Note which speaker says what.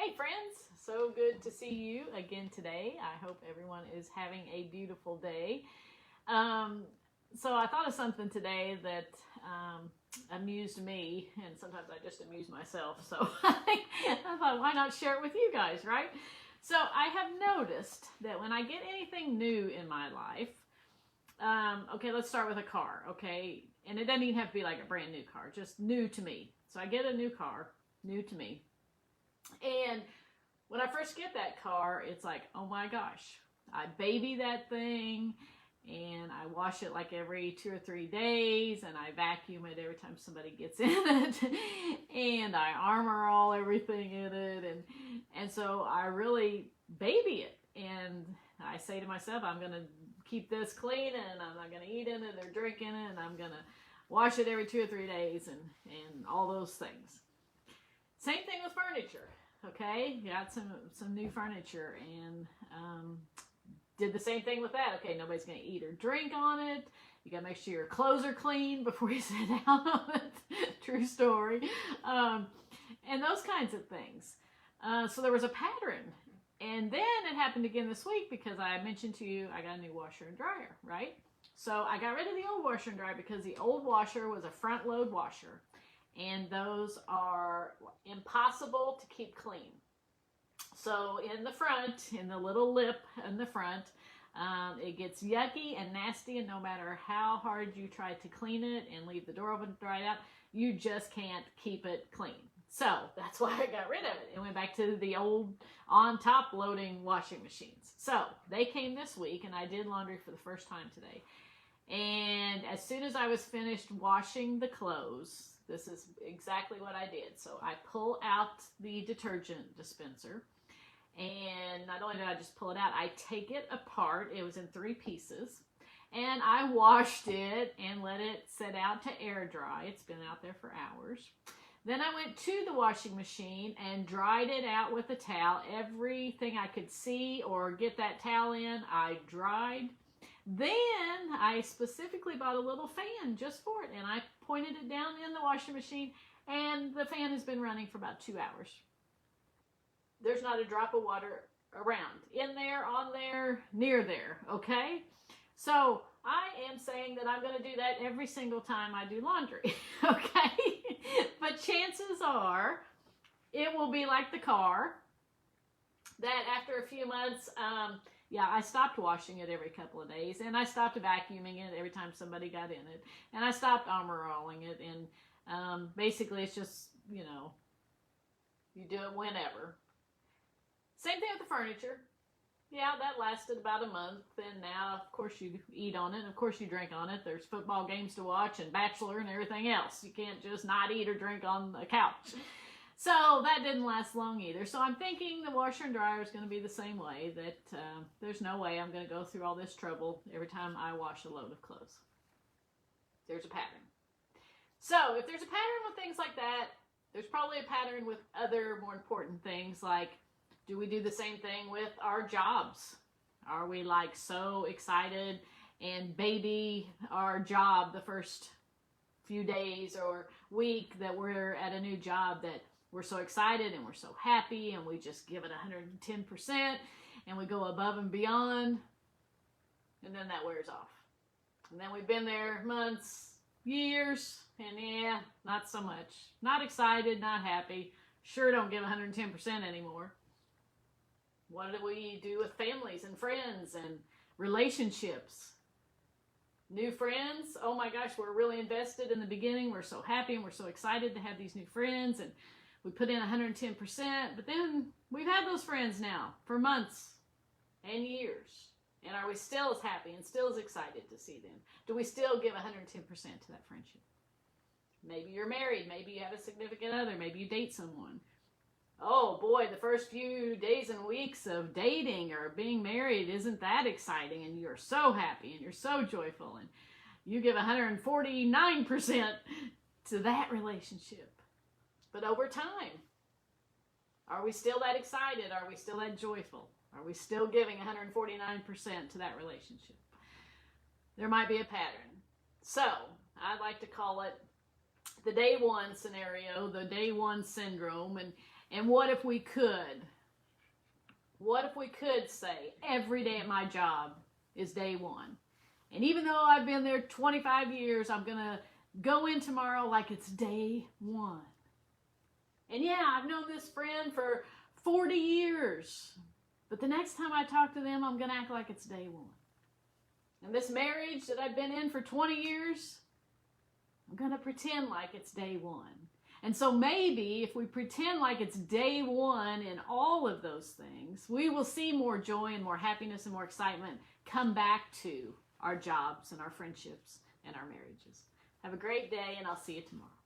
Speaker 1: Hey friends, so good to see you again today. I hope everyone is having a beautiful day. Um, so I thought of something today that amused me, and sometimes I just amuse myself. So I thought, why not share it with you guys, right? So I have noticed that when I get anything new in my life, okay, let's start with a car, okay? And it doesn't even have to be like a brand new car, just new to me. So I get a new car, new to me. And when I first get that car, it's like, oh my gosh, I baby that thing and I wash it like every 2 or 3 days and I vacuum it every time somebody gets in it and I armor all everything in it and so I really baby it and I say to myself, I'm gonna keep this clean and I'm not gonna eat in it or drink in it and I'm gonna wash it every 2 or 3 days and all those things. Same thing with furniture. Okay, got some new furniture and did the same thing with that. Okay, nobody's gonna eat or drink on it. You gotta make sure your clothes are clean before you sit down on it. True story. And those kinds of things. So there was a pattern. And then it happened again this week because I mentioned to you I got a new washer and dryer, right? So I got rid of the old washer and dryer because the old washer was a front load washer. And those are impossible to keep clean. So in the front, in the little lip in the front, it gets yucky and nasty, and no matter how hard you try to clean it and leave the door open to dry it out, you just can't keep it clean. So that's why I got rid of it and went back to the old on top loading washing machines. So they came this week, and I did laundry for the first time today. And as soon as I was finished washing the clothes, this is exactly what I did. So I pull out the detergent dispenser, and not only did I just pull it out, I take it apart. It was in 3 pieces, and I washed it and let it sit out to air dry. It's been out there for hours. Then I went to the washing machine and dried it out with a towel. Everything I could see or get that towel in, I dried. Then I specifically bought a little fan just for it, and I pointed it down in the washing machine, and the fan has been running for about 2 hours. There's not a drop of water around, in there, on there, near there, okay? So I am saying that I'm going to do that every single time I do laundry, okay? But chances are it will be like the car, that after a few months, I stopped washing it every couple of days, and I stopped vacuuming it every time somebody got in it, and I stopped armor alling it, and basically it's just, you do it whenever. Same thing with the furniture. Yeah, that lasted about a month, and now, of course, you eat on it, and of course you drink on it. There's football games to watch, and Bachelor, and everything else. You can't just not eat or drink on the couch. So that didn't last long either. So I'm thinking the washer and dryer is going to be the same way, that there's no way I'm going to go through all this trouble every time I wash a load of clothes. There's a pattern. So if there's a pattern with things like that, there's probably a pattern with other more important things, like, do we do the same thing with our jobs? Are we like so excited and baby our job the first few days or week that we're at a new job, that we're so excited and we're so happy and we just give it 110% and we go above and beyond, and then that wears off. And then we've been there months, years, and not so much. Not excited, not happy. Sure don't give 110% anymore. What do we do with families and friends and relationships? New friends, oh my gosh, we're really invested in the beginning. We're so happy and we're so excited to have these new friends, and we put in 110%, but then we've had those friends now for months and years. And are we still as happy and still as excited to see them? Do we still give 110% to that friendship? Maybe you're married, maybe you have a significant other, maybe you date someone. Oh boy, the first few days and weeks of dating or being married isn't that exciting, and you're so happy and you're so joyful, and you give 149% to that relationship. But over time, are we still that excited? Are we still that joyful? Are we still giving 149% to that relationship? There might be a pattern. So I like to call it the day one scenario, the day one syndrome, And what if we could? What if we could say every day at my job is day one? And even though I've been there 25 years, I'm going to go in tomorrow like it's day one. And yeah, I've known this friend for 40 years. But the next time I talk to them, I'm going to act like it's day one. And this marriage that I've been in for 20 years, I'm going to pretend like it's day one. And so maybe if we pretend like it's day one in all of those things, we will see more joy and more happiness and more excitement come back to our jobs and our friendships and our marriages. Have a great day, and I'll see you tomorrow.